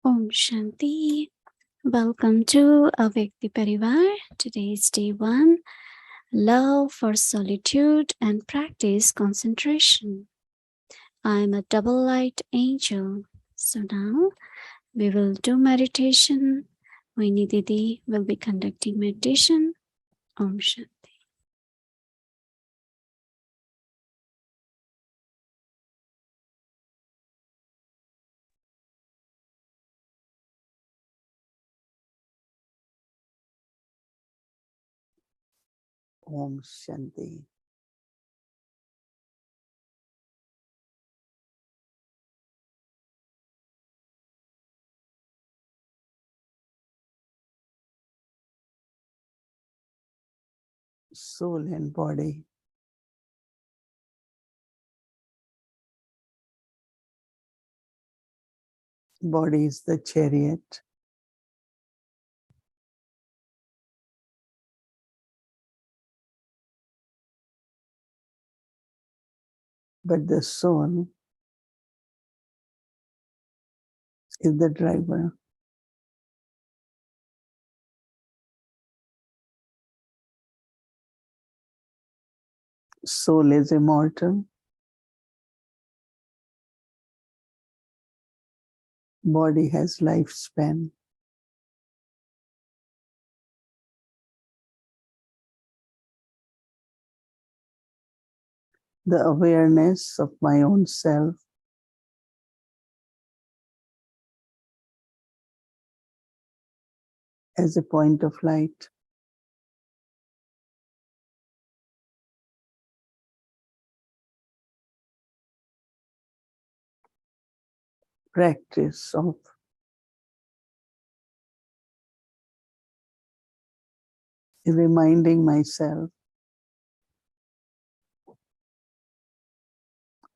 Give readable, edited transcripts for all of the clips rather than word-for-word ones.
Om Shanti. Welcome to Avyakti Parivar. Today is day 1. Love for solitude and practice concentration. I am a double light angel. So now we will do meditation. Mohini Didi will be conducting meditation. Om Shanti. Om Shanti. Soul and body. Body is the chariot. But the soul is the driver. Soul is immortal. Body has lifespan. The awareness of my own self as a point of light. Practice of reminding myself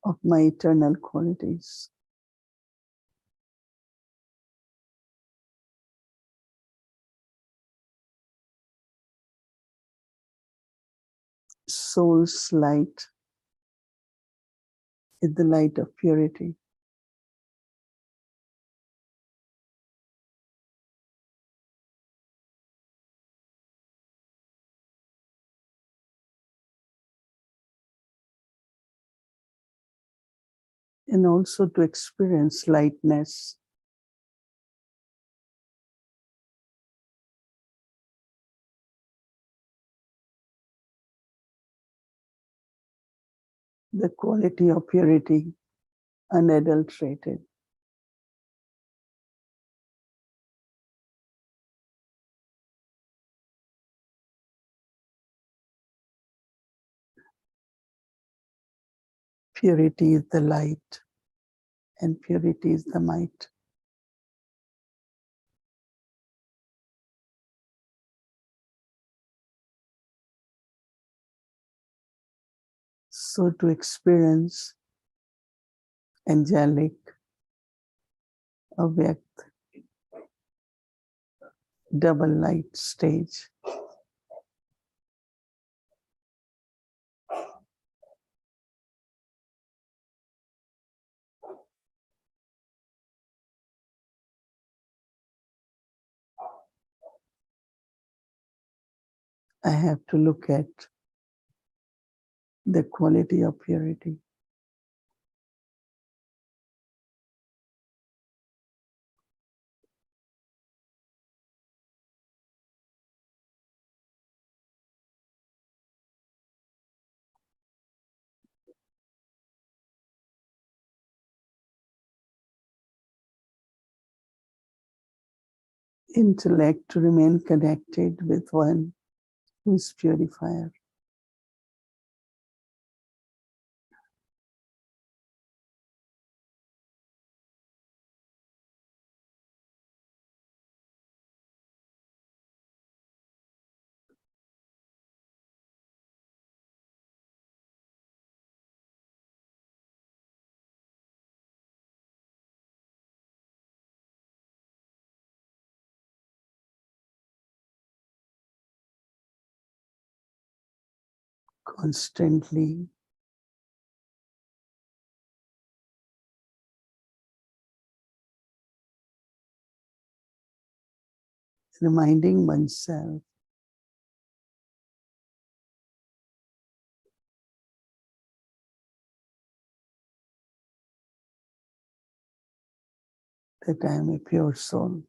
of my eternal qualities. Soul's light is the light of purity. And also to experience lightness. The quality of purity, unadulterated. Purity is the light, and purity is the might. So to experience angelic, avyakt, double light stage, I have to look at the quality of purity. Intellect to remain connected with one who is purifier. Constantly reminding oneself that I am a pure soul.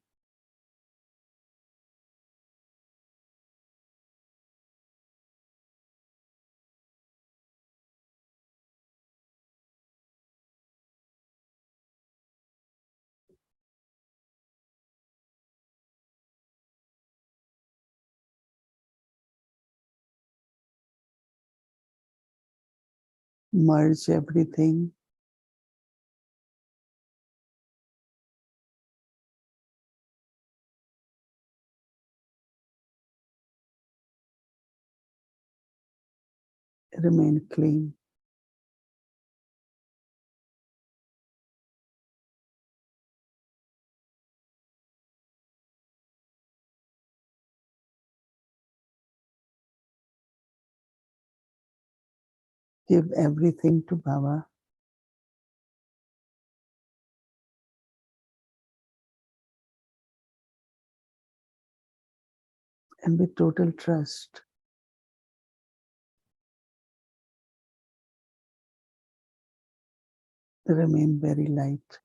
Merge everything remain clean. Give everything to Baba. And with total trust, they remain very light.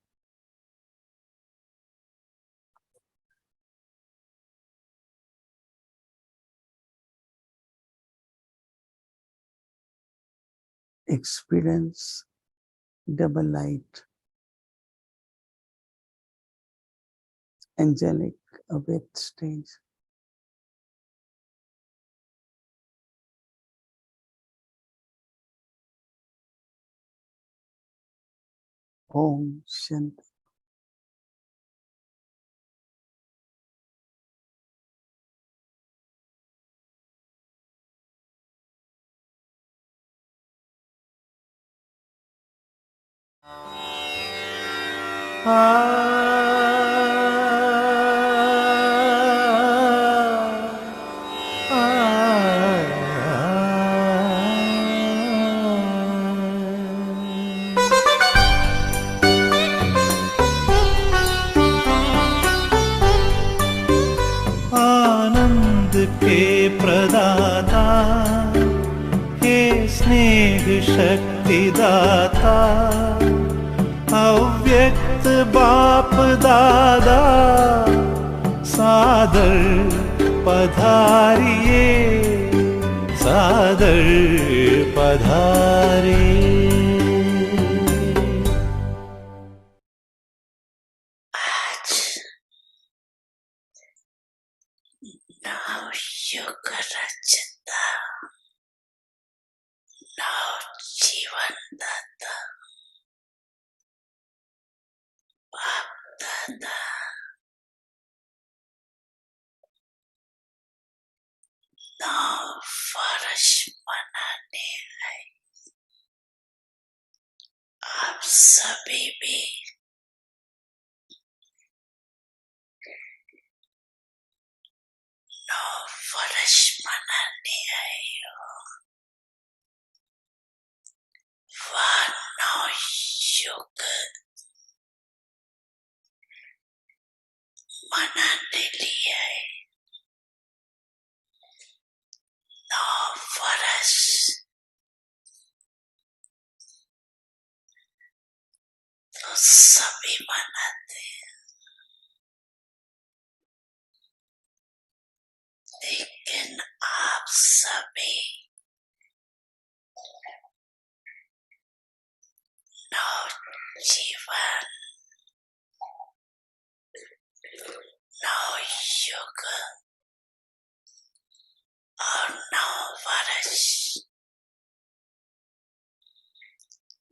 Experience double light, angelic awake stage. Om Shanti. आनंद के प्रदाता हे स्नेह शक्ति दाता अव्यक्त बाप दादा सादर पधारिए सादर पधारिए युग रचता नव जीवन दाता बाप दादा नव वर्ष मनाने आए आप सभी भी नव वर्ष मनाने आए हो वह नव युग मनाने लिए आए नव वर्ष तो सभी मनाते हैं लेकिन आप सभी नव जीवन नव युग और नव वर्ष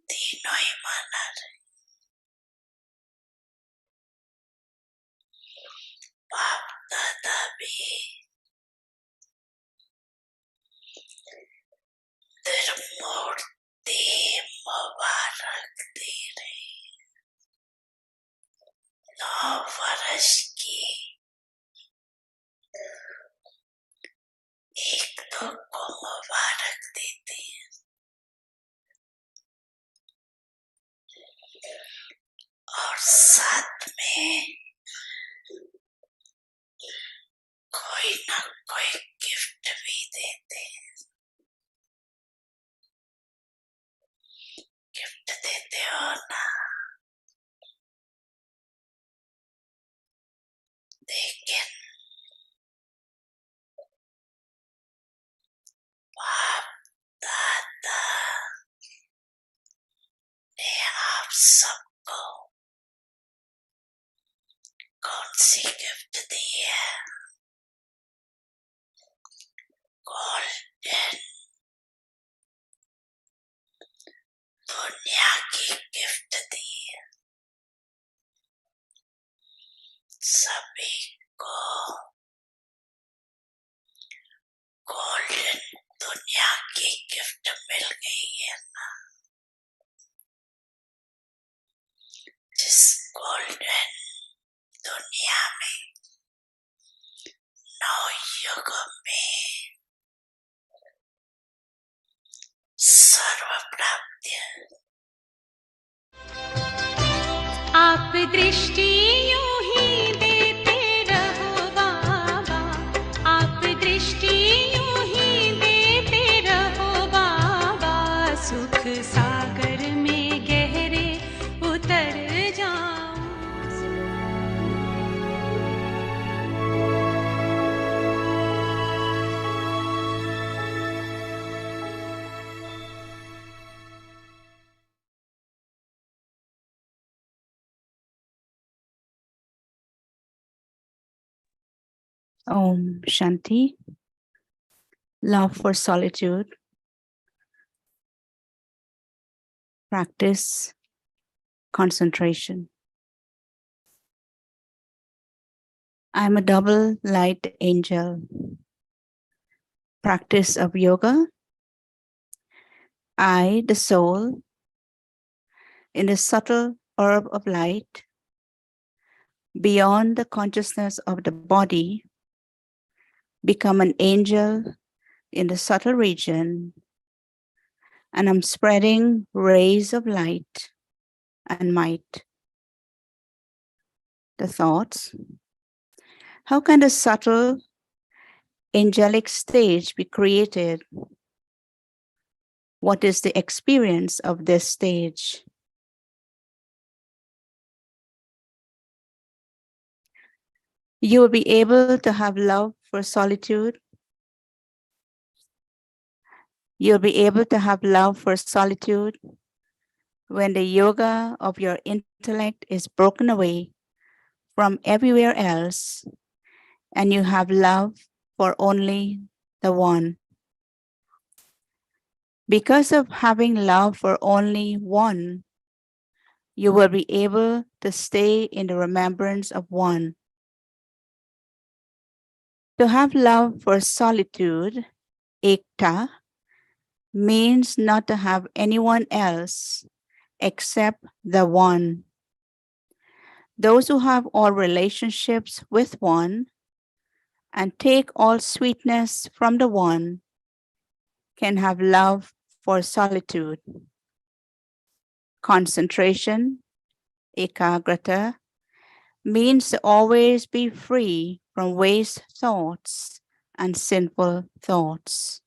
तीनों ही मना रहे बाप दादा भी त्रिमूर्ति मुबारक दे रहे नौ वर्ष की एक दो को मुबारक देते हैं और साथ में सबको कौन सी गिफ्ट दी है? गोल्डन दुनिया की गिफ्ट दी है। सभी को गोल्डन दुनिया की गिफ्ट मिल गई है ना। जिस गोल्डन दुनिया में 9 युगों में सर्व प्राप्ति। आप दृष्टि यूं ही देते रहो बाबा, आप दृष्टि यूं ही देते रहो बाबा, सुख सागर में गहरे उतर जाऊं। Om Shanti. Love for solitude. Practice concentration. I am a double light angel. Practice of yoga. I, the soul, in the subtle orb of light, beyond the consciousness of the body, become an angel in the subtle region, and I'm spreading rays of light and might. The thoughts. How can the subtle angelic stage be created? What is the experience of this stage? You will be able to have love for solitude. You'll be able to have love for solitude when the yoga of your intellect is broken away from everywhere else and you have love for only the one. Because of having love for only one, you will be able to stay in the remembrance of one. To have love for solitude, ekta, means not to have anyone else except the one. Those who have all relationships with one and take all sweetness from the one can have love for solitude. Concentration, ekagrata, means to always be free from waste thoughts and sinful thoughts.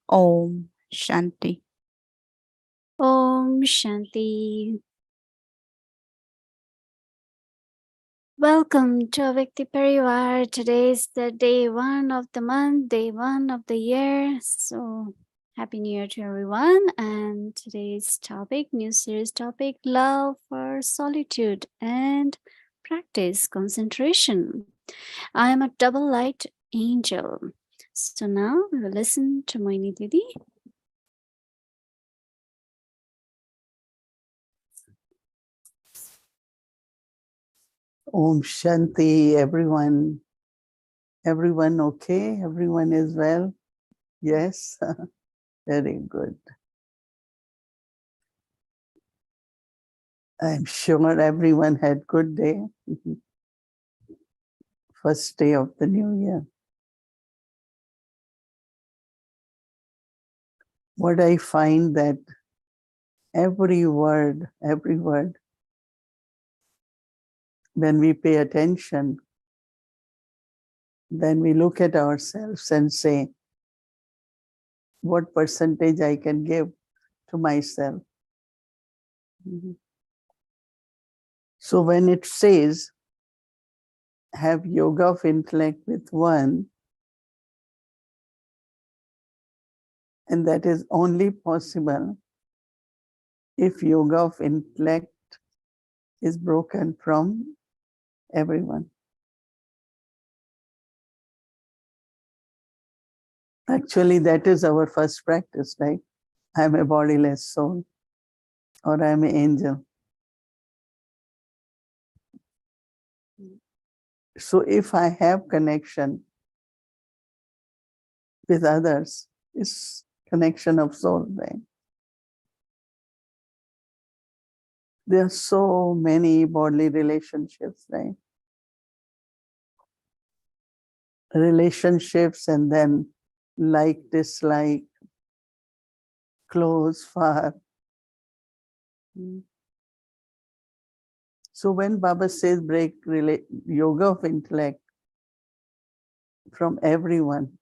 Om Shanti. Om Shanti. Welcome to Avyakti Parivar. Today is the day 1 of the month, day 1 of the year. So Happy New Year to everyone. And today's topic, new series topic, love for solitude and practice concentration. I am a double light angel. So now we will listen to Mohini Didi. Om Shanti, everyone. Everyone okay? Everyone is well? Yes? Very good. I'm sure everyone had good day. First day of the new year. What I find that every word, when we pay attention, then we look at ourselves and say, what percentage I can give to myself. So when it says, have yoga of intellect with one, and that is only possible if yoga of intellect is broken from everyone. Actually, that is our first practice, right? I'm a bodiless soul, or I'm an angel. So if I have connection with others, it's connection of soul, right? There are so many bodily relationships, right? Relationships, and then like, dislike, close, far. So when Baba says break yoga of intellect from everyone,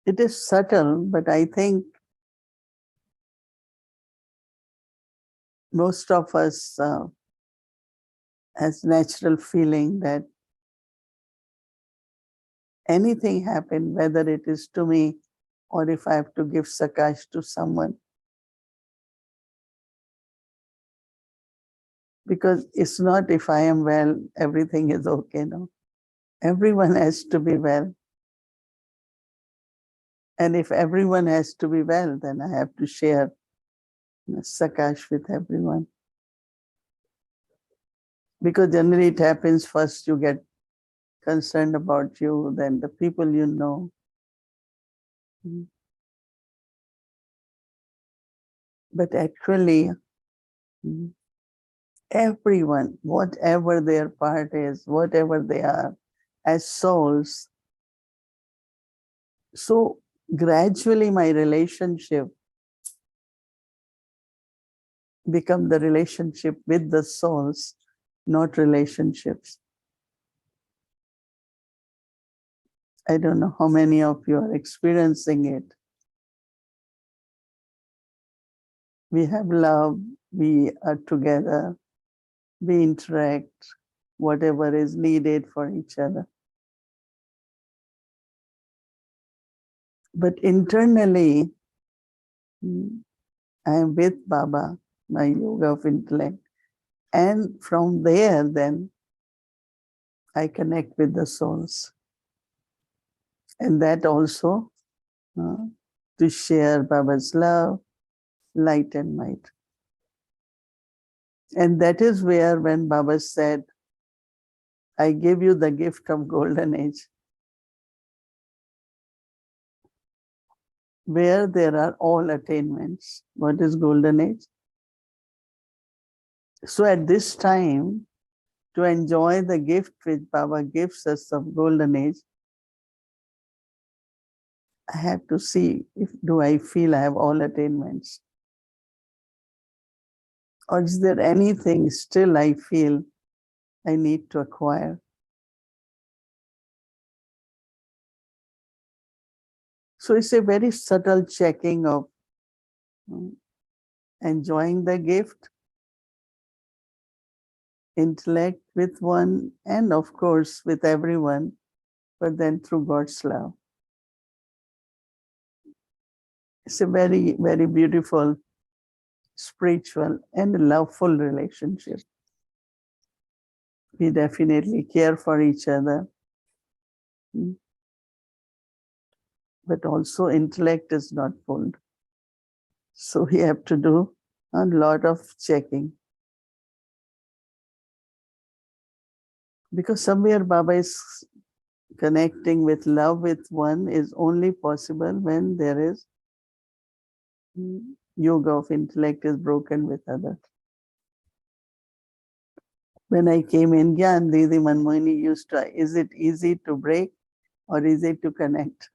it is subtle, but I think most of us has natural feeling that anything happen, whether it is to me or if I have to give sakash to someone. Because it's not if I am well, everything is okay, no. Everyone has to be well. And if everyone has to be well, then I have to share sakash with everyone. Because generally it happens first you get concerned about you, then the people you know. But actually, everyone, whatever their part is, whatever they are, as souls, so gradually my relationship become the relationship with the souls, not relationships. I don't know how many of you are experiencing it. We have love, we are together, we interact, whatever is needed for each other. But internally, I am with Baba, my yoga of intellect. And from there, then, I connect with the souls. And that also to share Baba's love, light and might. And that is where when Baba said, I give you the gift of golden age, where there are all attainments. What is golden age? So at this time, to enjoy the gift which Baba gives us of golden age, I have to see if do I feel I have all attainments, or is there anything still I feel I need to acquire. So it's a very subtle checking of enjoying the gift, intellect with one, and of course with everyone, but then through God's love. It's a very, very beautiful, spiritual, and loveful relationship. We definitely care for each other, but also intellect is not full. So we have to do a lot of checking. Because somewhere Baba is connecting with love with one is only possible when there is yoga of intellect is broken with others. When I came in Gyan, Didi Mohini used to, is it easy to break or is it to connect?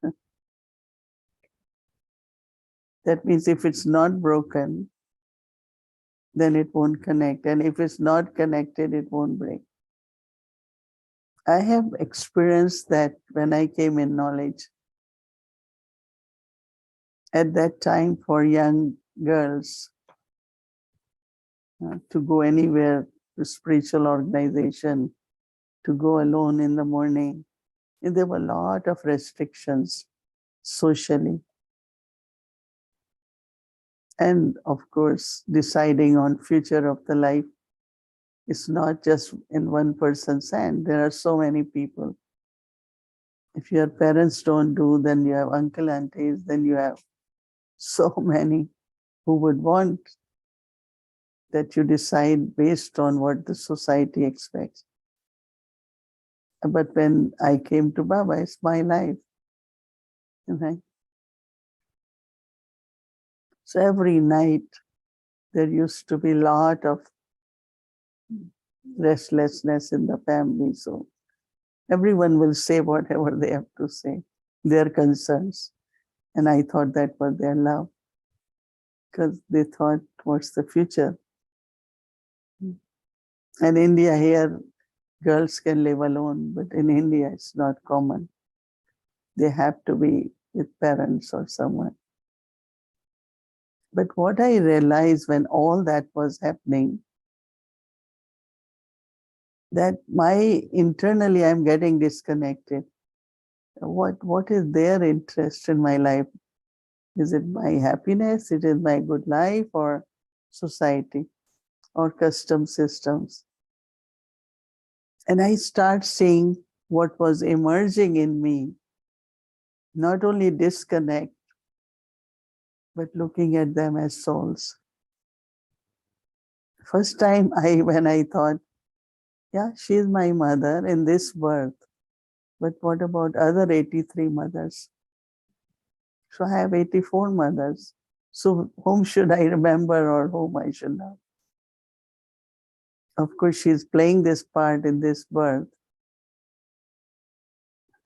That means if it's not broken, then it won't connect. And if it's not connected, it won't break. I have experienced that when I came in knowledge. At that time, for young girls to go anywhere, to spiritual organization, to go alone in the morning, and there were a lot of restrictions socially. And of course, deciding on future of the life is not just in one person's hand. There are so many people. If your parents don't do, then you have uncle, aunties, then you have so many who would want that you decide based on what the society expects. But when I came to Baba, it's my life. Right? So every night there used to be a lot of restlessness in the family. So everyone will say whatever they have to say, their concerns. And I thought that was their love, because they thought, what's the future? And India here, girls can live alone, but in India it's not common. They have to be with parents or someone. But what I realized when all that was happening, that internally I'm getting disconnected. What is their interest in my life? Is it my happiness? It is my good life, or society or custom systems? And I start seeing what was emerging in me, not only disconnect, but looking at them as souls. First time when I thought, yeah, she is my mother in this birth, but what about other 83 mothers? So I have 84 mothers. So whom should I remember or whom I should not? Of course, she's playing this part in this birth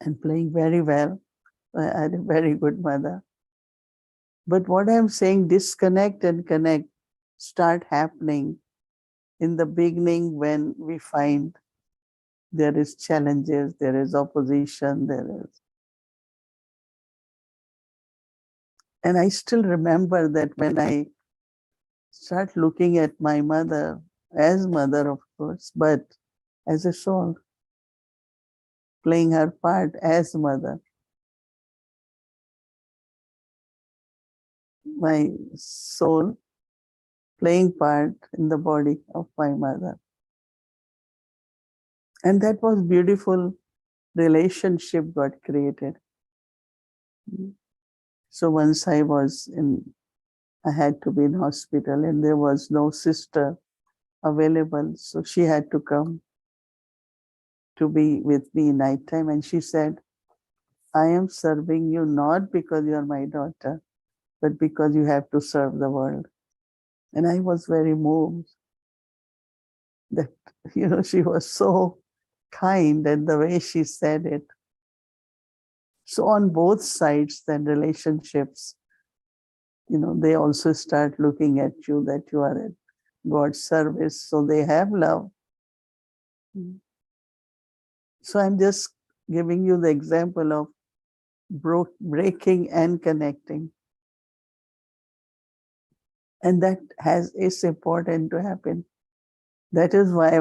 and playing very well. I had a very good mother. But what I'm saying, disconnect and connect start happening in the beginning when we find there is challenges, there is opposition, there is. And I still remember that when I start looking at my mother, as mother, of course, but as a soul, playing her part as mother. My soul playing part in the body of my mother. And that was beautiful relationship got created. So once I had to be in hospital and there was no sister available. So she had to come to be with me nighttime. And she said, I am serving you not because you are my daughter, but because you have to serve the world. And I was very moved that, she was so kind and the way she said it. So on both sides, then relationships, they also start looking at you that you are at God's service. So they have love. So I'm just giving you the example of breaking and connecting. And that is important to happen. That is why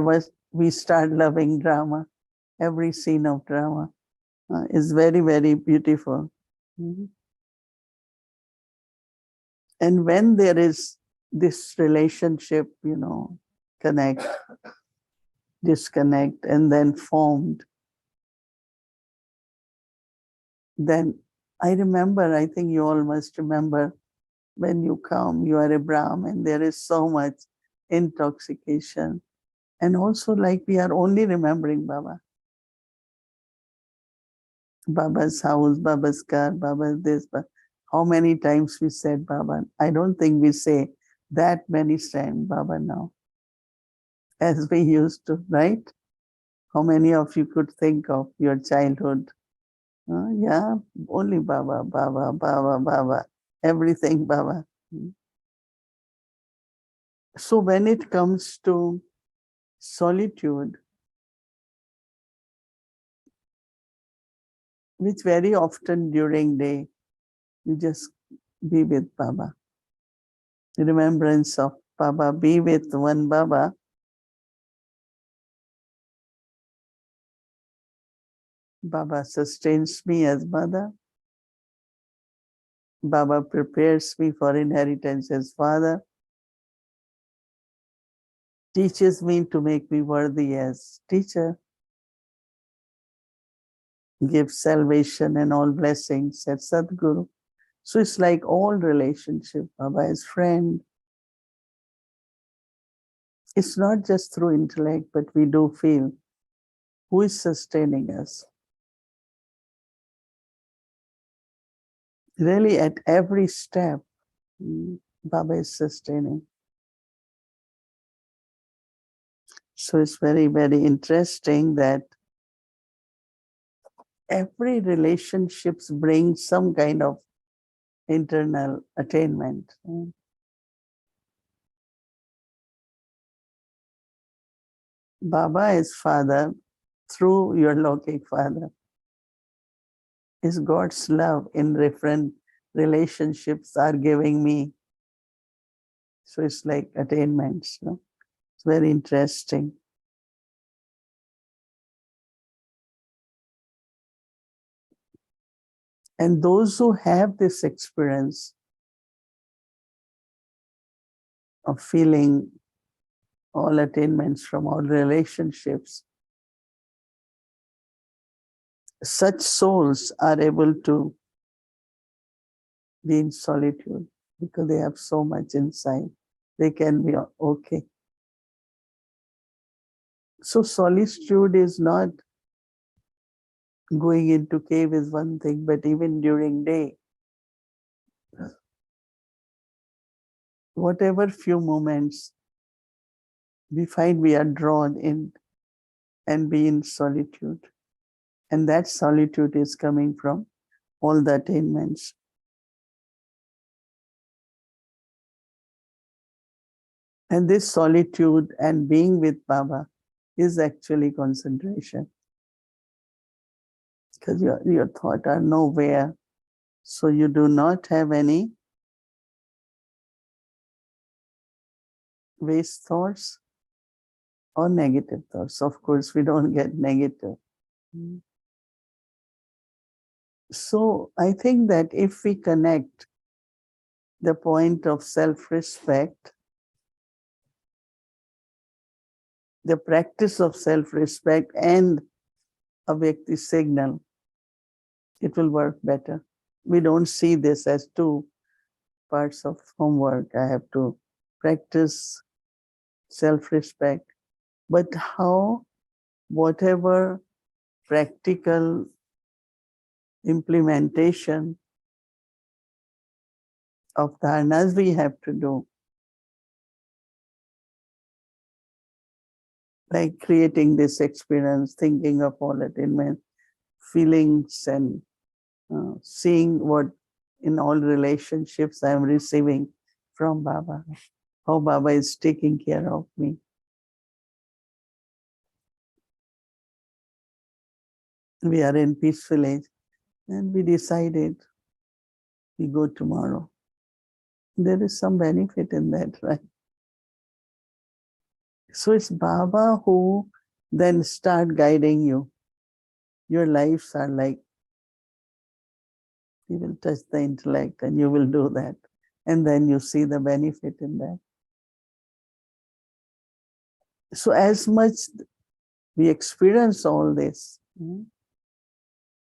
we start loving drama. Every scene of drama is very, very beautiful. Mhm. And when there is this relationship, connect, disconnect, and then formed, then I remember, I think you all must remember, when you come, you are a Brahmin, there is so much intoxication. And also, like, we are only remembering Baba. Baba's house, Baba's car, Baba's this, but how many times we said Baba? I don't think we say that many times Baba now, as we used to, right? How many of you could think of your childhood? Yeah, only Baba, Baba, Baba, Baba, everything Baba. So when it comes to solitude, which very often during day, you just be with Baba. Remembrance of Baba, be with one Baba. Baba sustains me as mother. Baba prepares me for inheritance as father, teaches me to make me worthy as teacher, gives salvation and all blessings as Sadguru. So it's like all relationship. Baba is friend. It's not just through intellect, but we do feel who is sustaining us. Really, at every step, Baba is sustaining. So it's very, very interesting that every relationships brings some kind of internal attainment. Baba is father through your Lokik father. Is God's love in different relationships are giving me. So it's like attainments. No? It's very interesting. And those who have this experience of feeling all attainments from all relationships, such souls are able to be in solitude because they have so much inside. They can be okay. So solitude is not going into cave is one thing, but even during day, whatever few moments we find we are drawn in and be in solitude. And that solitude is coming from all the attainments. And this solitude and being with Baba is actually concentration. Because your thoughts are nowhere. So you do not have any waste thoughts or negative thoughts. Of course, we don't get negative. So I think that if we connect the point of self-respect, the practice of self-respect and a Vyakti signal, it will work better. We don't see this as two parts of homework. I have to practice self-respect. But how, whatever practical implementation of dharnas we have to do, like creating this experience, thinking of all attainment, feelings, and seeing what in all relationships I am receiving from Baba, how Baba is taking care of me. We are in peaceful age and we decided we go tomorrow. There is some benefit in that, right? So it's Baba who then start guiding you. Your lives are like, you will touch the intellect and you will do that. And then you see the benefit in that. So as much we experience all this,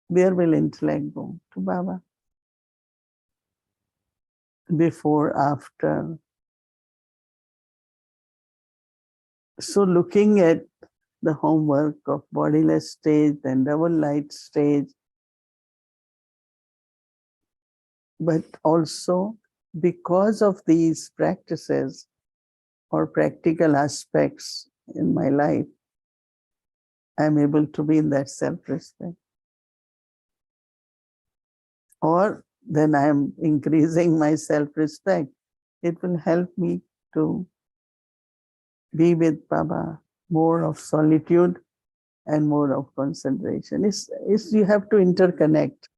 where will intellect go? To Baba. Before, after. So looking at the homework of bodiless stage and double light stage, but also because of these practices or practical aspects in my life, I'm able to be in that self-respect. Or then I'm increasing my self-respect. It will help me to be with Baba, more of solitude and more of concentration. It's you have to interconnect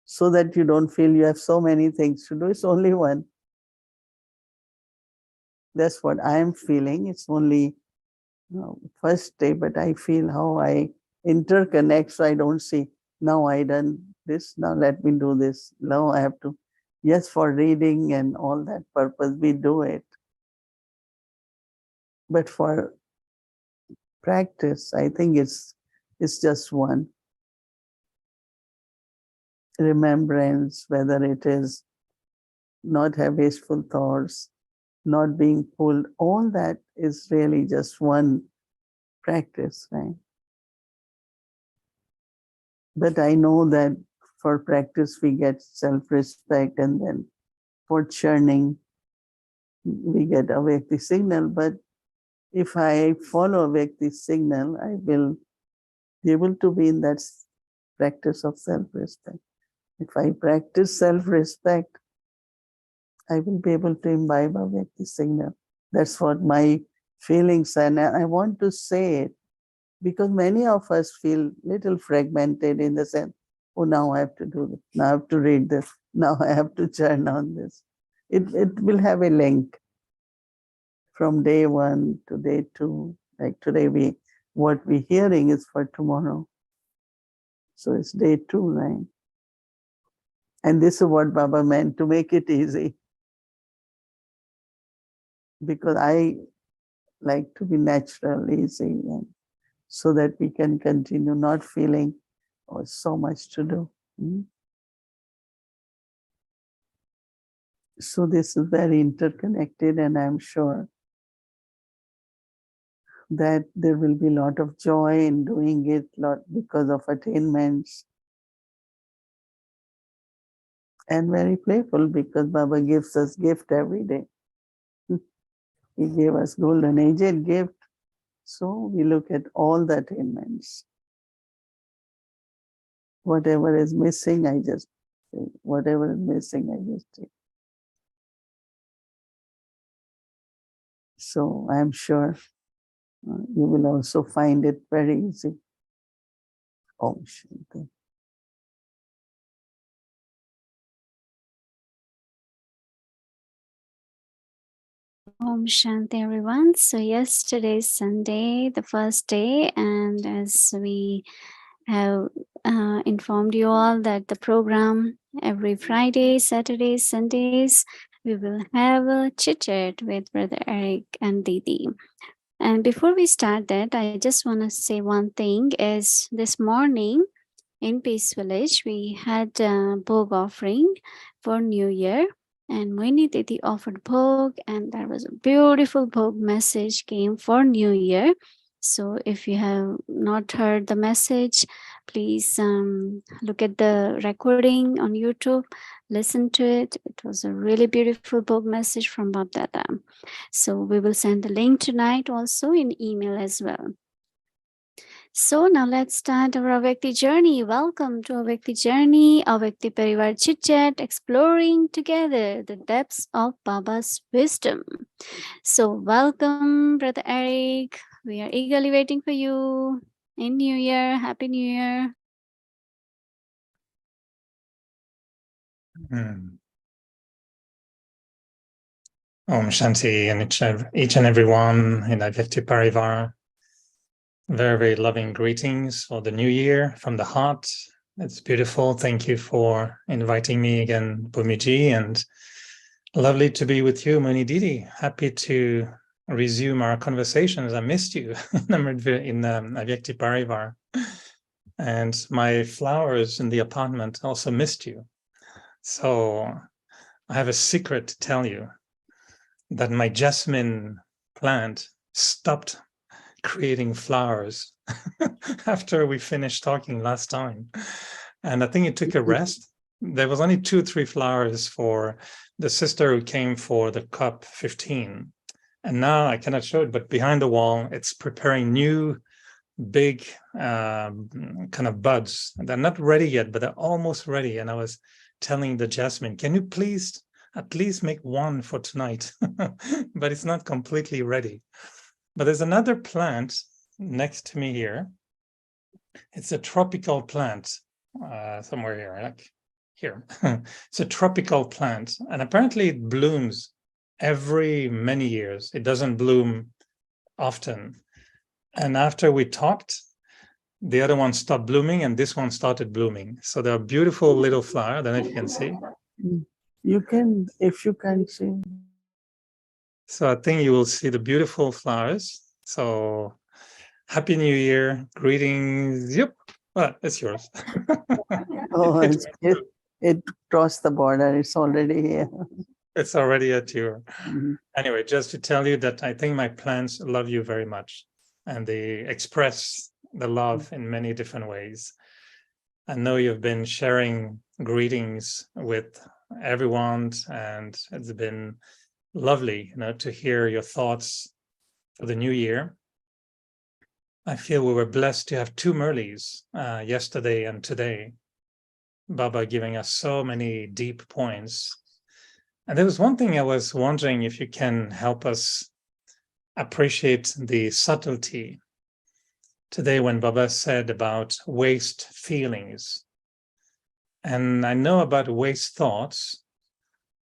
so that you don't feel you have so many things to do. It's only one. That's what I am feeling. It's only first day, but I feel how I interconnect so I don't see, now I done this, now let me do this. Now I have to Yes, for reading and all that purpose, we do it. But for practice, I think it's just one. Remembrance, whether it is not have wasteful thoughts, not being pulled, all that is really just one practice, right? But I know that for practice, we get self-respect, and then for churning, we get Avyakti signal. But if I follow Avyakti signal, I will be able to be in that practice of self-respect. If I practice self-respect, I will be able to imbibe Avyakti signal. That's what my feelings are. And I want to say it because many of us feel little fragmented in the sense, oh, now I have to do this, now I have to read this, now I have to churn on this. It will have a link from day 1 to day 2. Like today, what we're hearing is for tomorrow. So it's day 2, right? And this is what Baba meant, to make it easy. Because I like to be natural, easy, and so that we can continue not feeling, oh, so much to do. So this is very interconnected, and I'm sure that there will be a lot of joy in doing it, lot because of attainments, and very playful because Baba gives us gift every day. He gave us golden aged gift, so we look at all the attainments. Whatever is missing, I just take. Whatever is missing, I just take. So I'm sure you will also find it very easy. Om Shanti. Om Shanti, everyone. So yes, today is Sunday, the first day, and as we have informed you all that the program every Friday, Saturdays, Sundays, we will have a chit chat with Brother Eric and Didi. And before we start that, I just want to say one thing is this morning in Peace Village, we had a Bhog offering for New Year. And Mohini Didi offered Bhog, and there was a beautiful Bhog message came for New Year. So if you have not heard the message, please look at the recording on YouTube, listen to it. It was a really beautiful Bhog message from Bab Dada. So we will send the link tonight also in email as well. So now let's start our Avyakti journey. Welcome to Avyakti journey, Avyakti Parivar Chit Chat, exploring together the depths of Baba's wisdom. So welcome, Brother Eric. We are eagerly waiting for you. In New Year, Happy New Year. Om Shanti, and each and every one in Avyakti Parivar. Very, very loving greetings for the new year from the heart. It's beautiful. Thank you for inviting me again, Bhumiji, and lovely to be with you, Mohini Didi. Happy to resume our conversations. I missed you in Avyakti Parivar. And my flowers in the apartment also missed you. So I have a secret to tell you, that my jasmine plant stopped creating flowers after we finished talking last time. And I think it took a rest. There was only 2-3 flowers for the sister who came for the cup 15. And now I cannot show it, but behind the wall, it's preparing new big kind of buds. They're not ready yet, but they're almost ready. And I was telling the jasmine, can you please at least make one for tonight? But it's not completely ready. But there's another plant next to me here. It's a tropical plant, somewhere here, like here. It's a tropical plant, and apparently it blooms every many years. It doesn't bloom often. And after we talked, the other one stopped blooming, and this one started blooming. So they're beautiful little flowers. I don't know if you can see. You can, if you can't see. So I think you will see the beautiful flowers. So Happy New Year. Greetings. Yep. Well, it's yours. Oh, It- it crossed the border. It's already here. it's already at your. Mhm. Anyway, just to tell you that I think my plants love you very much and they express the love in many different ways. I know you've been sharing greetings with everyone, and it's been lovely, to hear your thoughts for the new year. I feel we were blessed to have two Murlis yesterday and today. Baba giving us so many deep points. And there was one thing I was wondering if you can help us appreciate the subtlety today when Baba said about waste feelings. And I know about waste thoughts,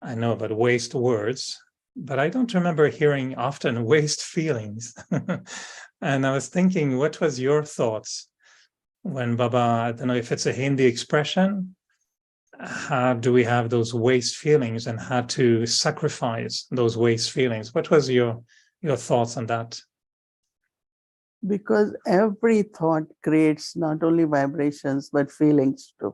I know about waste words, but I don't remember hearing often waste feelings. And I was thinking, what was your thoughts when Baba, I don't know if it's a Hindi expression, how do we have those waste feelings and how to sacrifice those waste feelings? What was your thoughts on that? Because every thought creates not only vibrations, but feelings too.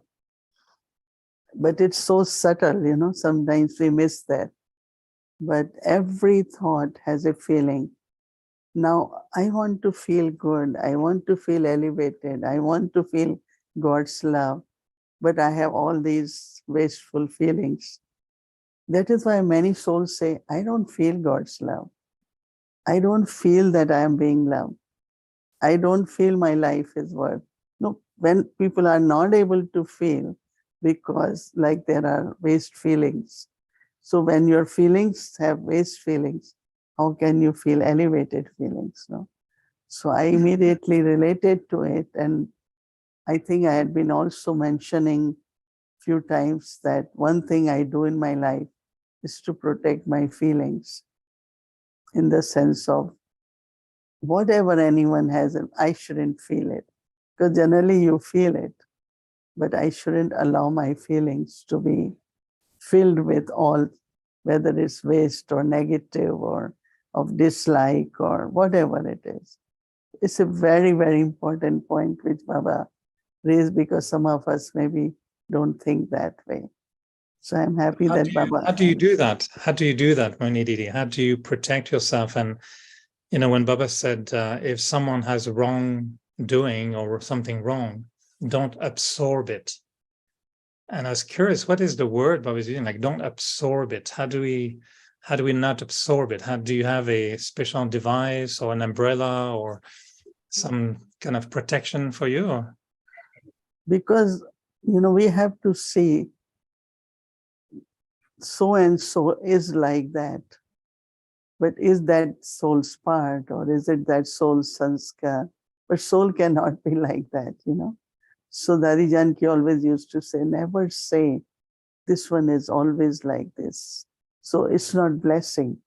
But it's so subtle, sometimes we miss that. But every thought has a feeling. Now, I want to feel good. I want to feel elevated. I want to feel God's love. But I have all these wasteful feelings. That is why many souls say, I don't feel God's love. I don't feel that I am being loved. I don't feel my life is worth. No, when people are not able to feel, because like there are waste feelings. So when your feelings have waste feelings, how can you feel elevated feelings? No. So I immediately related to it. And I think I had been also mentioning few times that one thing I do in my life is to protect my feelings in the sense of whatever anyone has, I shouldn't feel it. Because generally you feel it, but I shouldn't allow my feelings to be filled with all, whether it's waste or negative or of dislike or whatever it is. It's a very, very important point which Baba raised because some of us maybe don't think that way. So I'm happy that Baba. How do you do that? How do you do that, Mohini Didi? How do you protect yourself? And when Baba said, if someone has wrong doing or something wrong, don't absorb it. And I was curious, what is the word Baba was using? Like, don't absorb it. How do we not absorb it? How do you have a special device or an umbrella or some kind of protection for you? Or? Because, we have to see so and so is like that. But is that soul's part or is it that soul's sanskar? But soul cannot be like that. So Dari Janki always used to say, never say this one is always like this. So it's not blessing.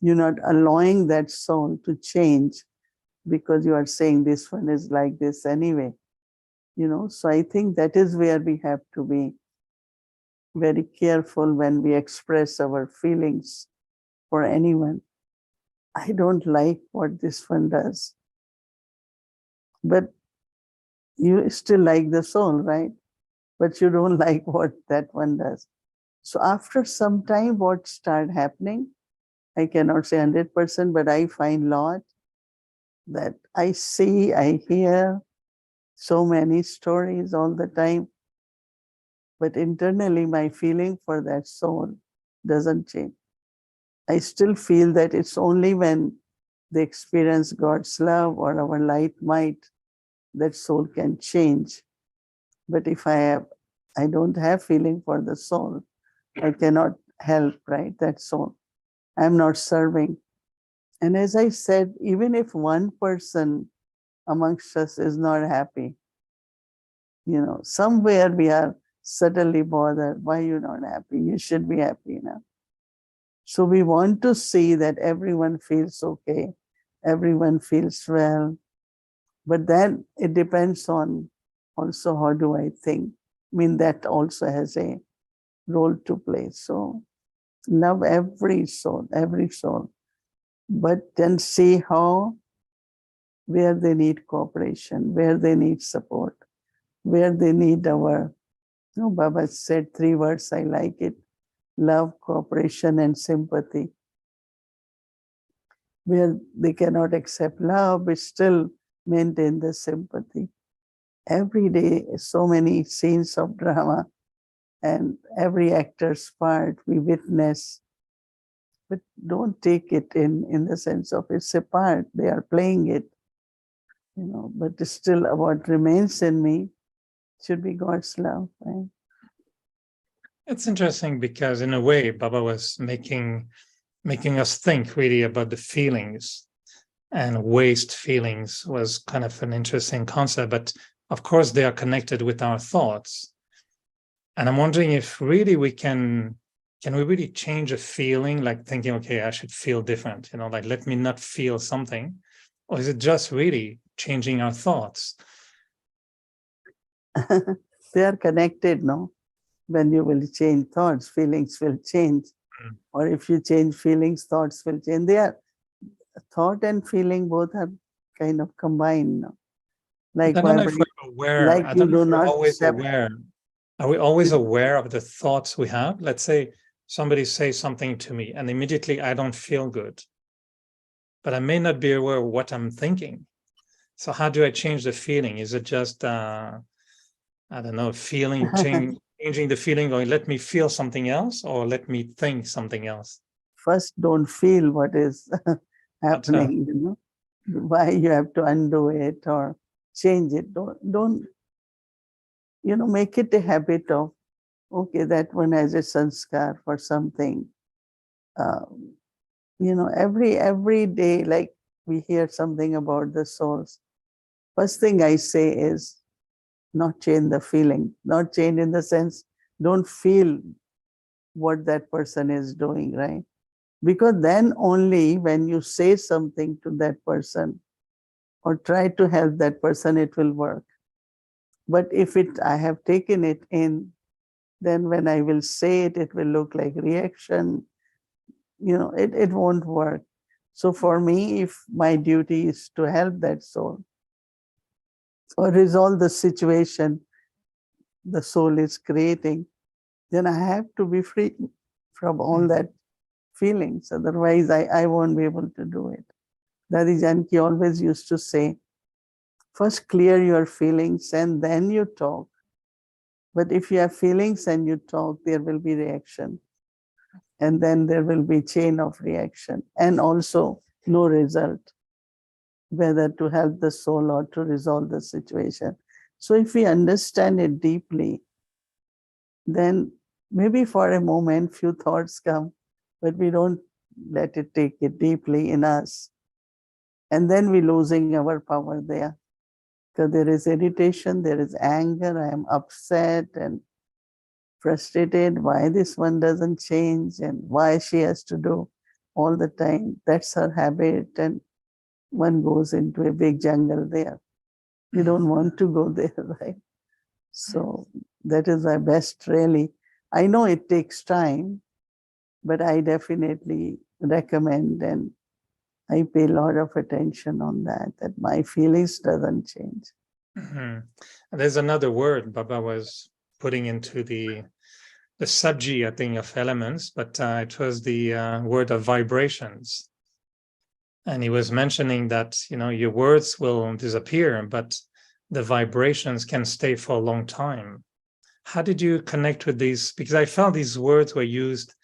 You're not allowing that soul to change because you are saying this one is like this anyway. So I think that is where we have to be very careful when we express our feelings for anyone. I don't like what this one does. But you still like the soul, right? But you don't like what that one does. So after some time, what started happening, I cannot say 100%, but I find lot that I see, I hear so many stories all the time. But internally, my feeling for that soul doesn't change. I still feel that it's only when they experience God's love or our light might that soul can change. But if I don't have feeling for the soul, I cannot help, right? That soul. I'm not serving. And as I said, even if one person amongst us is not happy, somewhere we are subtly bothered. Why are you not happy? You should be happy now. So we want to see that everyone feels okay, everyone feels well. But then it depends on also how do I think. I mean, that also has a role to play. So love every soul, but then see where they need cooperation, where they need support, where they need our, Baba said 3 words, I like it: love, cooperation, and sympathy. Where they cannot accept love, but still maintain the sympathy. Every day, so many scenes of drama, and every actor's part we witness, but don't take it in the sense of it's a part, they are playing it, but still what remains in me should be God's love. Right? It's interesting because in a way, Baba was making us think really about the feelings, and waste feelings was kind of an interesting concept, but of course they are connected with our thoughts. And I'm wondering if really we can we really change a feeling, like thinking, okay, I should feel different, like let me not feel something, or is it just really changing our thoughts? They are connected, no? When you will change thoughts, feelings will change. Or if you change feelings, thoughts will change. They are, thought and feeling both are kind of combined. No? Like I don't know if we're aware. like I you don't know do if we're not always aware. Are we always aware of the thoughts we have? Let's say somebody says something to me and immediately I don't feel good, but I may not be aware of what I'm thinking. So how do I change the feeling? Is it just, I don't know, changing the feeling, or let me feel something else, or let me think something else? First, don't feel what is happening, why you have to undo it or change it. Don't make it a habit of, okay, that one has a sanskar for something. Every day, like we hear something about the souls. First thing I say is not change the feeling, not change in the sense, don't feel what that person is doing, right? Because then only when you say something to that person or try to help that person, it will work. But if I have taken it in, then when I will say it, it will look like reaction. It won't work. So for me, if my duty is to help that soul or resolve the situation the soul is creating, then I have to be free from all that feelings. Otherwise, I won't be able to do it. Dadi Janki always used to say, first clear your feelings and then you talk. But if you have feelings and you talk, there will be reaction. And then there will be chain of reaction and also no result, whether to help the soul or to resolve the situation. So if we understand it deeply, then maybe for a moment few thoughts come, but we don't let it take it deeply in us. And then we're losing our power there. Because there is irritation, there is anger, I am upset and frustrated, why this one doesn't change and why she has to do all the time. That's her habit, and one goes into a big jungle there. We don't want to go there, right? So that is my best, really. I know it takes time, but I definitely recommend and I pay a lot of attention on that my feelings doesn't change. Mm-hmm. There's another word Baba was putting into the subji, I think, of elements, but it was the word of vibrations. And he was mentioning that, your words will disappear, but the vibrations can stay for a long time. How did you connect with these? Because I felt these words were used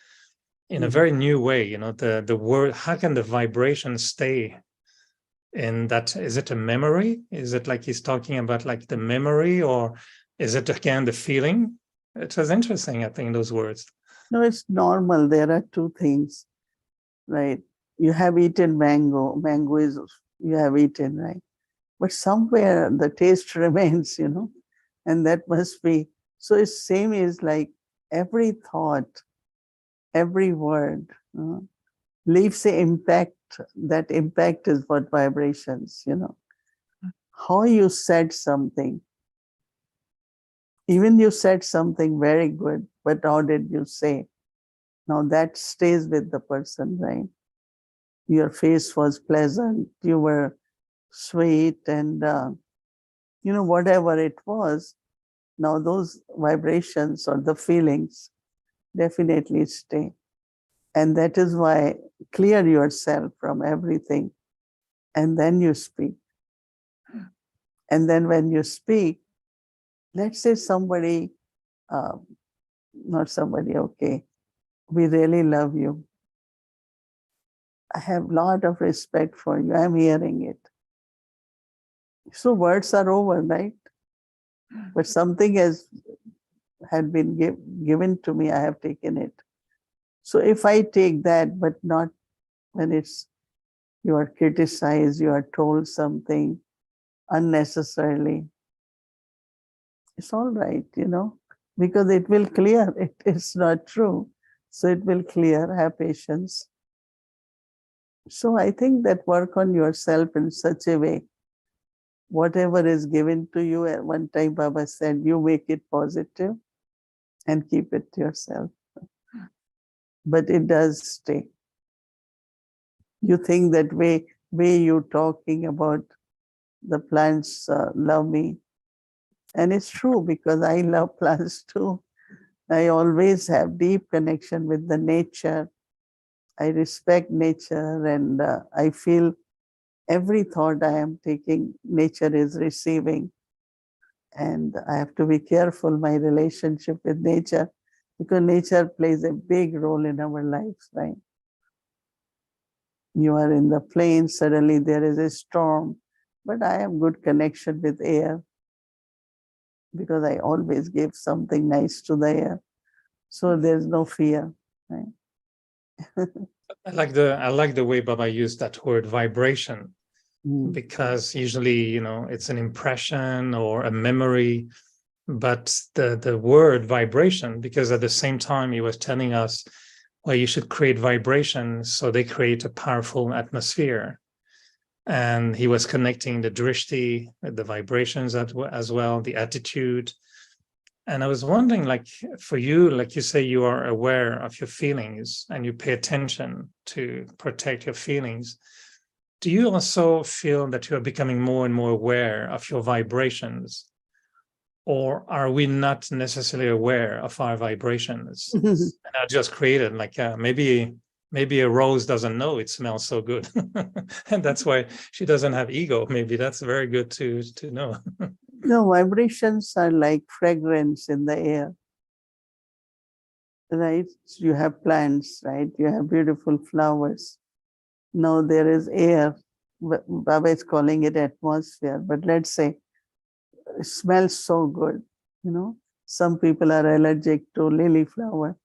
in a very new way, the word, how can the vibration stay in that? Is it a memory? Is it like he's talking about like the memory, or is it again the feeling? It was interesting, I think, those words. No, it's normal. There are two things, right? You have eaten mango. Mango is, you have eaten, right? But somewhere the taste remains, and that must be. So it's same is like every thought, every word leaves an impact. That impact is what vibrations, How you said something. Even you said something very good, but how did you say? Now that stays with the person, right? Your face was pleasant, you were sweet, and whatever it was, now those vibrations or the feelings definitely stay. And that is why clear yourself from everything and then you speak. And then when you speak, let's say somebody, not somebody, okay, we really love you. I have a lot of respect for you. I'm hearing it. So words are over, right? But something had been given to me, I have taken it. So if I take that, but not when you are criticized, you are told something unnecessarily, it's all right, because it will clear. It is not true. So it will clear. Have patience. So I think that work on yourself in such a way, whatever is given to you, at one time Baba said, you make it positive and keep it to yourself. But it does stay. You think that way you talking about the plants love me. And it's true because I love plants too. I always have deep connection with the nature. I respect nature and I feel every thought I am taking, nature is receiving. And I have to be careful my relationship with nature because nature plays a big role in our lives, right? You are in the plains, suddenly there is a storm, but I have good connection with air because I always give something nice to the air. So there's no fear, right? I like the way Baba used that word vibration, because usually, it's an impression or a memory, but the word vibration, because at the same time he was telling us, well, you should create vibrations so they create a powerful atmosphere. And he was connecting the drishti, the vibrations as well, the attitude. And I was wondering, like, for you, like you say, you are aware of your feelings and you pay attention to protect your feelings. Do you also feel that you are becoming more and more aware of your vibrations? Or are we not necessarily aware of our vibrations and are just created? Like maybe a rose doesn't know it smells so good. And that's why she doesn't have ego. Maybe that's very good to know. No, vibrations are like fragrance in the air, right? You have plants, right? You have beautiful flowers. Now there is air. Baba is calling it atmosphere, but let's say it smells so good, Some people are allergic to lily flower,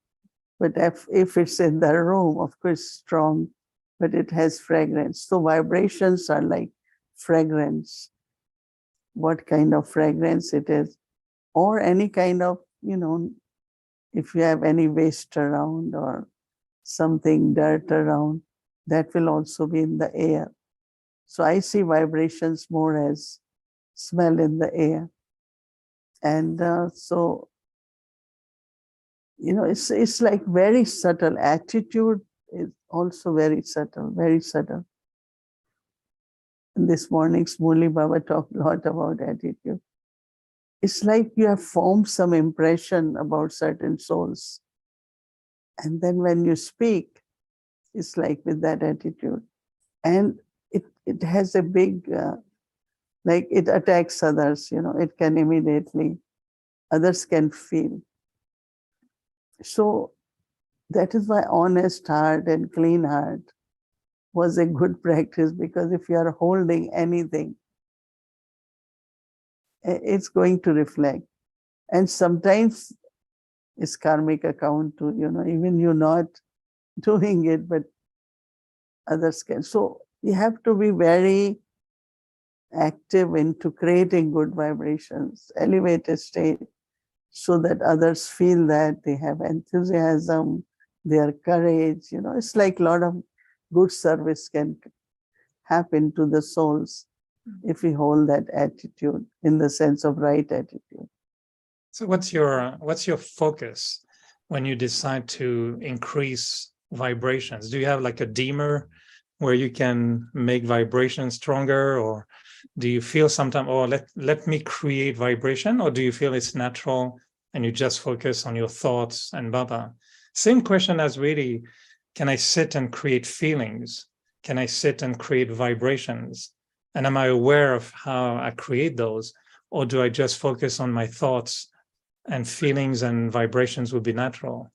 but if it's in the room, of course, strong, but it has fragrance. So vibrations are like fragrance. What kind of fragrance it is, or any kind of, if you have any waste around or something, dirt around, that will also be in the air. So I see vibrations more as smell in the air. And so, it's like very subtle. Attitude is also very subtle, very subtle. And this morning's Murli Baba talked a lot about attitude. It's like you have formed some impression about certain souls. And then when you speak, it's like with that attitude. And it has a big, like it attacks others, it can immediately, others can feel. So that is why honest heart and clean heart was a good practice, because if you are holding anything, it's going to reflect. And sometimes it's karmic account too, even you're not doing it, but others can. So you have to be very active into creating good vibrations, elevated state, so that others feel that they have enthusiasm, their courage. It's like a lot of good service can happen to the souls if we hold that attitude in the sense of right attitude. So what's your focus when you decide to increase vibrations? Do you have like a dimmer where you can make vibrations stronger, or do you feel sometimes, oh, let me create vibration, or do you feel it's natural and you just focus on your thoughts and Baba? Same question as really, can I sit and create feelings? Can I sit and create vibrations? And am I aware of how I create those? Or do I just focus on my thoughts and feelings and vibrations will be natural?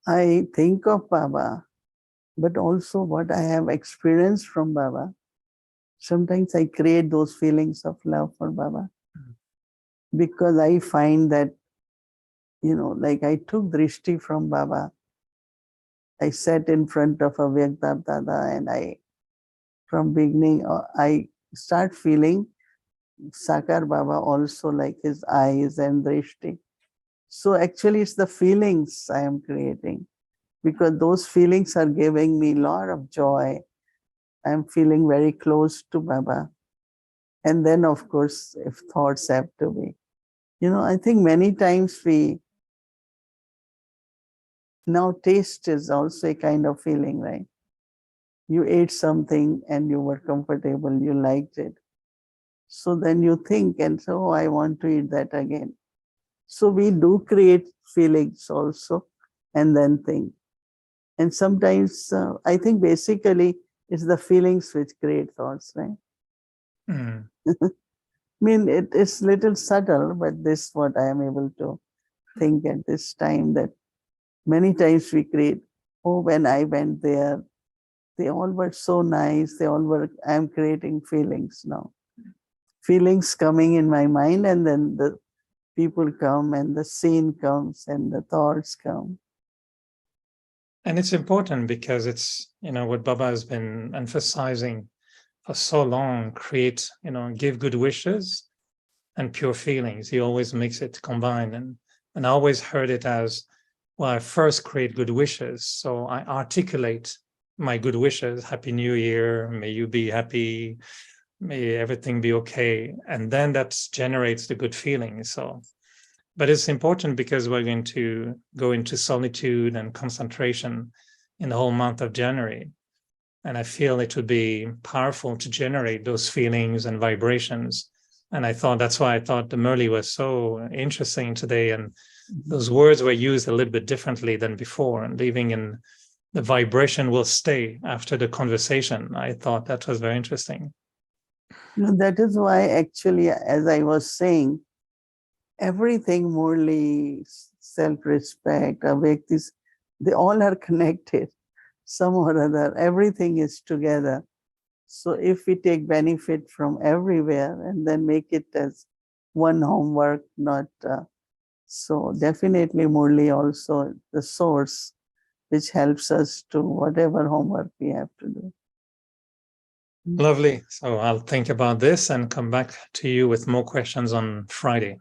I think of Baba, but also what I have experienced from Baba. Sometimes I create those feelings of love for Baba because I find that, like I took drishti from Baba. I sat in front of a Vyakta Dada and from beginning, I start feeling Sakar Baba also, like his eyes and drishti. So actually it's the feelings I am creating, because those feelings are giving me a lot of joy. I'm feeling very close to Baba. And then, of course, if thoughts have to be, I think many times now taste is also a kind of feeling, right? You ate something and you were comfortable, you liked it. So then you think and say, oh, I want to eat that again. So we do create feelings also and then think. And sometimes I think basically it's the feelings which create thoughts, right? Mm. I mean, it is little subtle, but this is what I am able to think at this time, that many times we create, oh, when I went there, they all were so nice. I'm creating feelings now. Feelings coming in my mind, and then the people come and the scene comes and the thoughts come. And it's important because it's, what Baba has been emphasizing for so long, give good wishes and pure feelings. He always makes it combine. And I always heard it as, well, I first create good wishes. So I articulate my good wishes. Happy New Year. May you be happy. May everything be okay. And then that generates the good feeling. But it's important because we're going to go into solitude and concentration in the whole month of January. And I feel it would be powerful to generate those feelings and vibrations. And that's why I thought the Murli was so interesting today. And those words were used a little bit differently than before, and leaving in the vibration will stay after the conversation. I thought that was very interesting. That is why actually, as I was saying, everything, morally, self-respect, Vyaktis, they all are connected some or other. Everything is together. So if we take benefit from everywhere and then make it as one homework, not so definitely Murli also the source which helps us to whatever homework we have to do. Lovely. So I'll think about this and come back to you with more questions on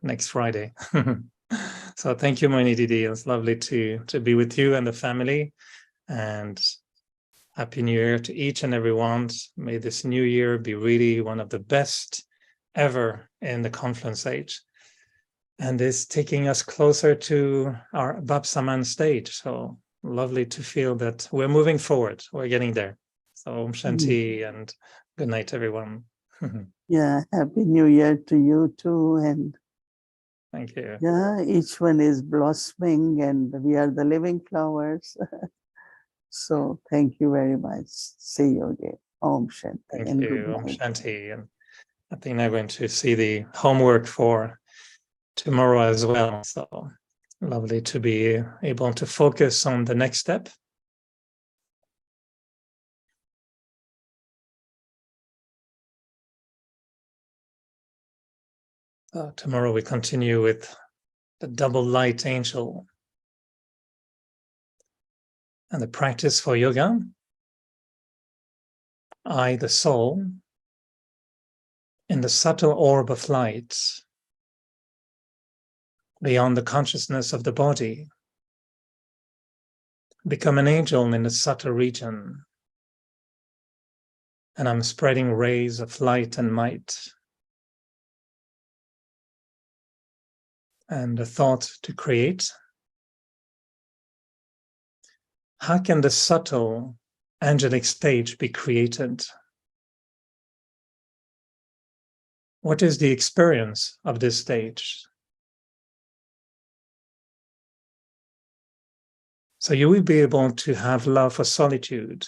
next Friday. So thank you, Mohini Didi. It's lovely to be with you and the family. And Happy New Year to each and everyone. May this new year be really one of the best ever in the Confluence Age. And is taking us closer to our Bab Saman stage. So lovely to feel that we're moving forward. We're getting there. So Om Shanti and good night, everyone. Yeah, Happy New Year to you too. And thank you. Yeah, each one is blossoming and we are the living flowers. So thank you very much. See you again. Om Shanti. Thank and you. Good Om night. Shanti. And I think I'm going to see the homework for tomorrow as well. So lovely to be able to focus on the next step. Tomorrow we continue with the double light angel and the practice for yoga. I, the soul, in the subtle orb of light, beyond the consciousness of the body, become an angel in the subtle region, and I'm spreading rays of light and might and a thought to create, how can the subtle angelic stage be created? What is the experience of this stage? So you will be able to have love for solitude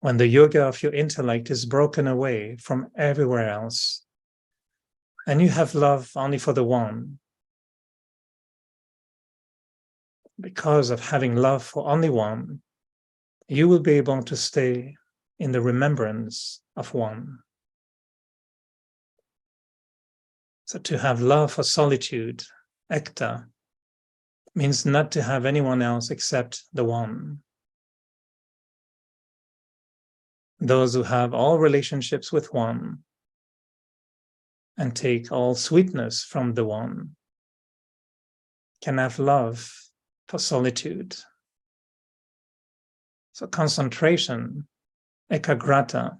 when the yoga of your intellect is broken away from everywhere else, and you have love only for the one. Because of having love for only one, you will be able to stay in the remembrance of one. So to have love for solitude, ekta, means not to have anyone else except the one. Those who have all relationships with one and take all sweetness from the one can have love for solitude. So concentration, ekagrata,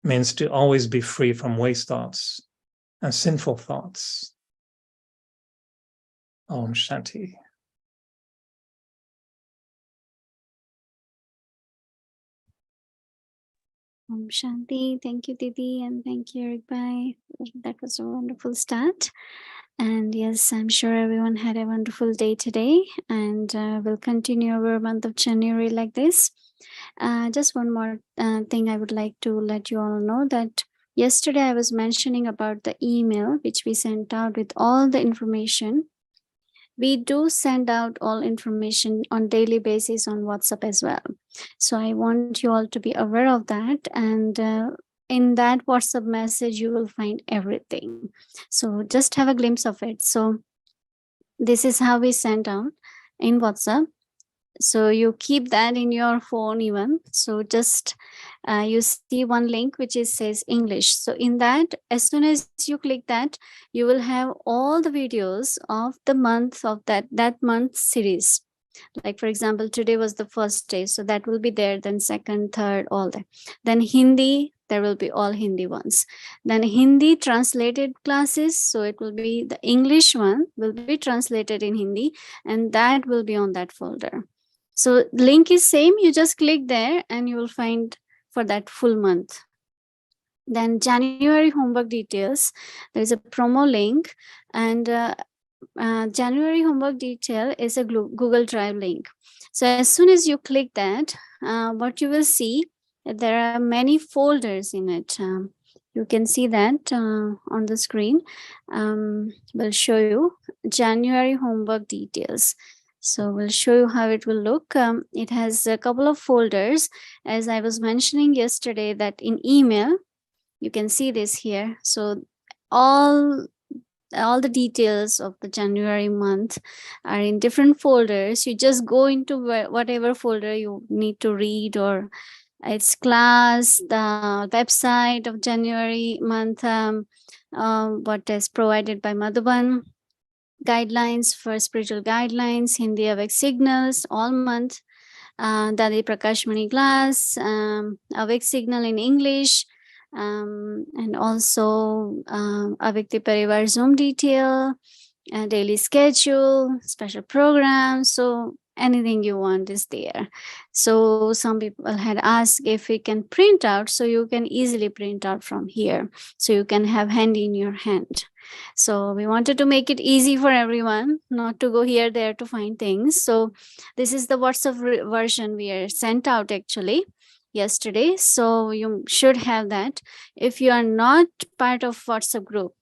means to always be free from waste thoughts and sinful thoughts. Om Shanti. Om Shanti. Thank you, Didi, and thank you, Eric Bhai. That was a wonderful start. And yes, I'm sure everyone had a wonderful day today, and we'll continue our month of January like this. Just one more thing I would like to let you all know that yesterday I was mentioning about the email which we sent out with all the information. We do send out all information on daily basis on WhatsApp as well. So I want you all to be aware of that. And in that WhatsApp message, you will find everything. So just have a glimpse of it. So this is how we send out in WhatsApp. So you keep that in your phone even. So just you see one link which is says English. So in that, as soon as you click that, you will have all the videos of the month of that month series. Like for example, today was the first day, so that will be there. Then second, third, all that. Then Hindi, there will be all Hindi ones. Then Hindi translated classes, so it will be the English one will be translated in Hindi, and that will be on that folder. So link is same, you just click there and you will find for that full month. Then January homework details, there is a promo link, and January homework detail is a Google Drive link. So as soon as you click that, what you will see, there are many folders in it. You can see that on the screen. We'll show you January homework details. So we'll show you how it will look. It has a couple of folders. As I was mentioning yesterday that in email, you can see this here. So all the details of the January month are in different folders. You just go into whatever folder you need to read, or it's class, the website of January month, what is provided by Madhuban, guidelines for spiritual guidelines, Hindi Avik signals, all month, Dadi Prakashmani class, Avik signal in English, and also Avikti Parivar Zoom detail, daily schedule, special programs. So anything you want is there. So some people had asked if we can print out, so you can easily print out from here, so you can have handy in your hand. So we wanted to make it easy for everyone, not to go here, there to find things. So this is the WhatsApp version we are sent out actually yesterday. So you should have that. If you are not part of WhatsApp group,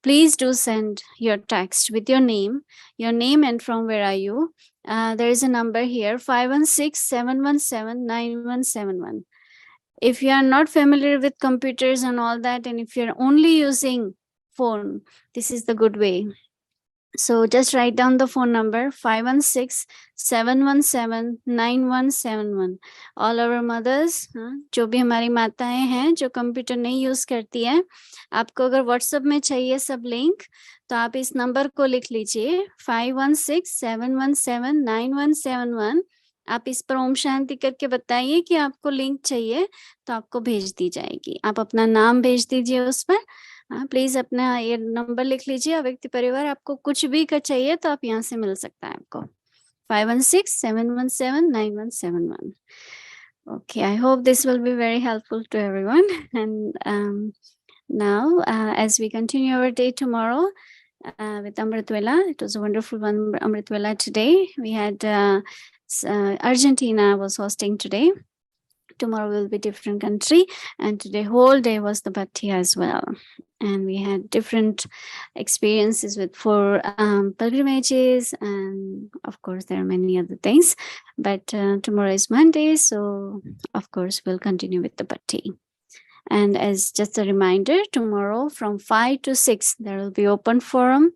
please do send your text with your name and from where are you. There is a number here, 516-717-9171. If you are not familiar with computers and all that, and if you're only using phone, this is the good way. So just write down the phone number 516-717-9171. All our mothers, जो भी हमारी माताएं हैं जो computer नहीं use करती हैं, आपको अगर व्हाट्सएप में चाहिए सब लिंक, तो आप इस नंबर को लिख लीजिए 516-717-9171. आप इस पर ओम शांति करके बताइए कि आपको लिंक चाहिए, तो आपको भेज दी जाएगी. आप अपना नाम भेज दीजिए उस पर, हाँ, प्लीज अपना ये नंबर लिख लीजिए अव्यक्ति परिवार। आपको कुछ भी का चाहिए तो आप यहाँ से मिल सकता है आपको 516-717-9171. Okay, I hope this will be very helpful to everyone. And now, as we continue our day tomorrow with Amritwela, it was a wonderful one, Amritwela today. We had Argentina was hosting today. Tomorrow will be different country, and today whole day was the bhakti as well. And we had different experiences with 4 pilgrimages, and of course there are many other things. But tomorrow is Monday, so of course we'll continue with the bhakti. And as just a reminder, tomorrow from 5 to 6 there will be open forum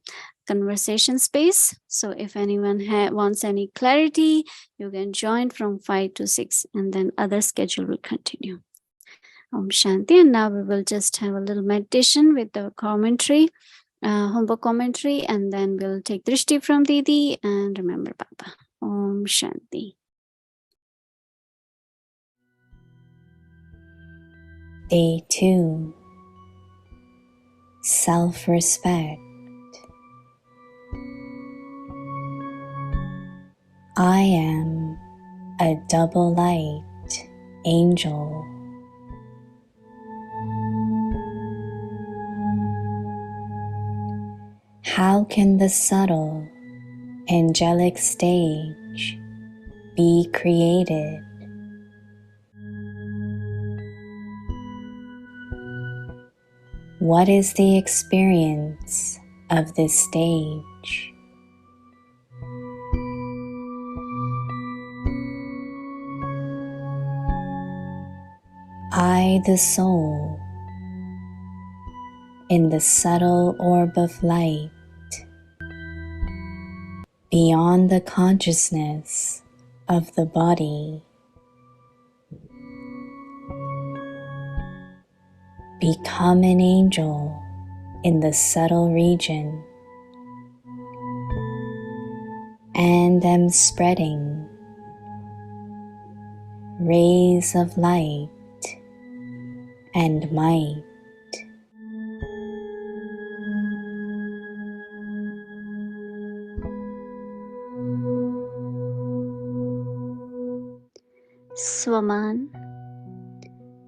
conversation space. So if anyone wants any clarity, you can join from 5 to 6, and then other schedule will continue. Om Shanti. And now we will just have a little meditation with the commentary, homework commentary, and then we'll take Drishti from Didi and remember Baba. Om Shanti. Day 2. Self-respect. I am a double light angel. How can the subtle angelic stage be created? What is the experience of this stage? I, the soul, in the subtle orb of light, beyond the consciousness of the body, become an angel in the subtle region, and am spreading rays of light and might. स्वमान,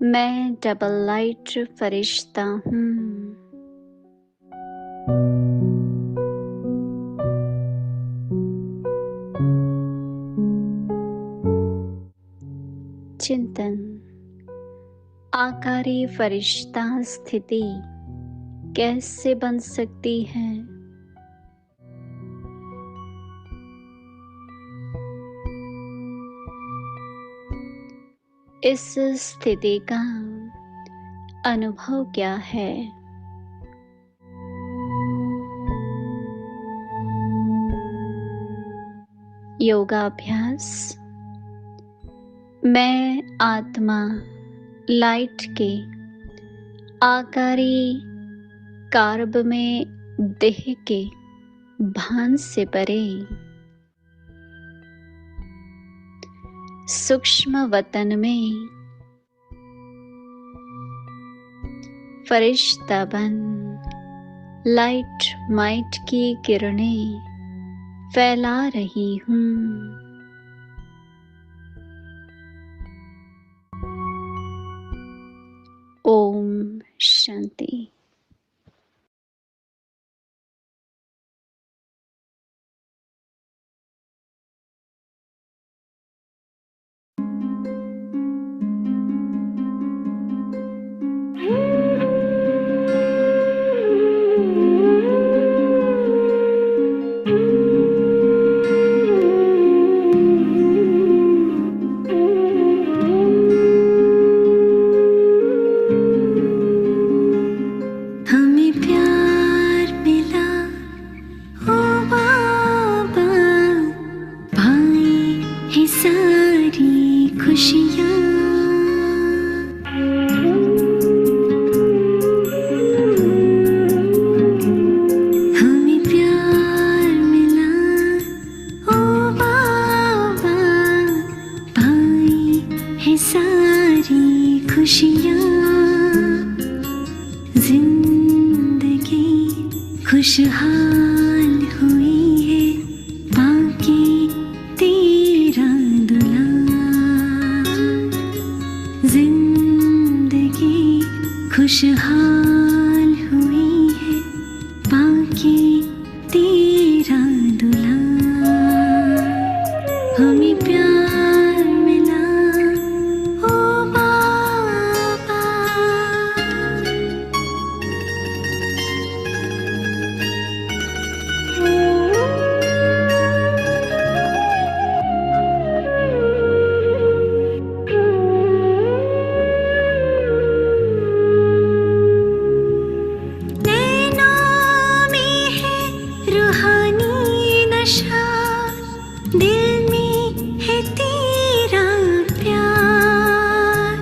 मैं double light फरिश्ता हूँ। चिंतन, आकारी फरिश्ता स्थिति कैसे बन सकती है? इस स्थिति का अनुभव क्या है? योगाभ्यास, मैं आत्मा लाइट के आकारी कार्ब में देह के भान से परे सूक्ष्म वतन में फरिश्ता बन लाइट माइट की किरणें फैला रही हूँ। ओम शांति। सारी खुशियाँ जिंदगी खुशहाल हुई है बाकी तेरा दुल्हा हमें प्यार मिला ओ बाबा नैनों में है रूहानी नशा दिल में है तेरा प्यार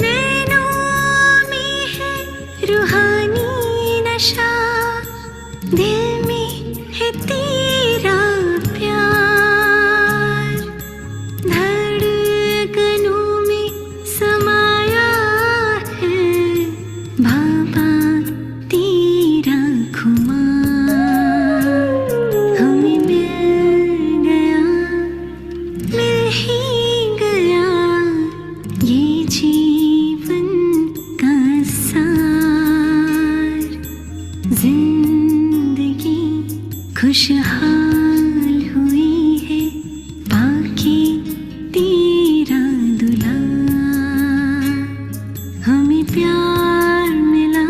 नैनों में है रूहानी नशा दिल में है तेरा प्यार धड़कनों में समाया है बाबा तेरा खुमार हमें मिल ही गया ये जीवन का सार जिंदगी खुशहाल हुई है बाकी तेरा दुल्हा हमें प्यार मिला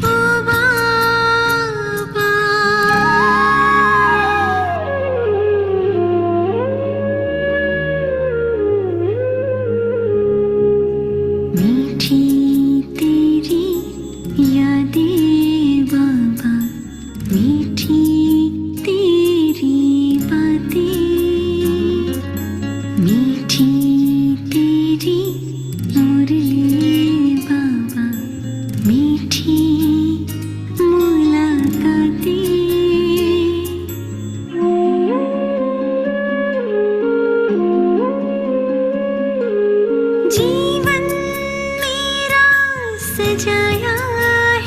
ओ बाबा मीठी तेरी यादें बाबा मीठी तेरी बातें मीठी तेरी मुरली बाबा मीठी मुलाकातें जीवन मेरा सजाया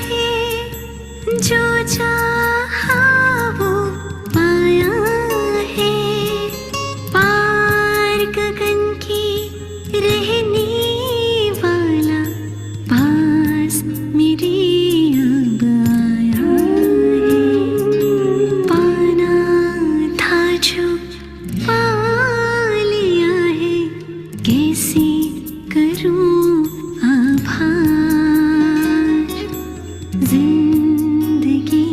है जो चाहा वो पाया है पार गगन के रहने वाला पास मेरे अब आया है पाना था जो पा लिया है कैसे करूं आभार जिंदगी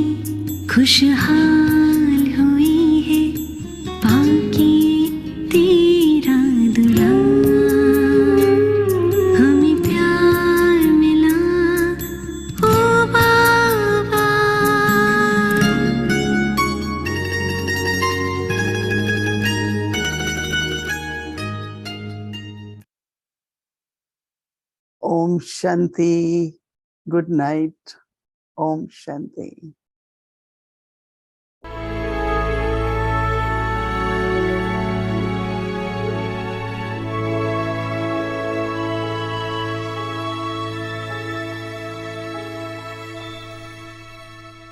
खुशहाल हुई है बाकी तेरा दुल्हा हमें प्यार मिला ओ बाबा Om Shanti. Good night. Om Shanti.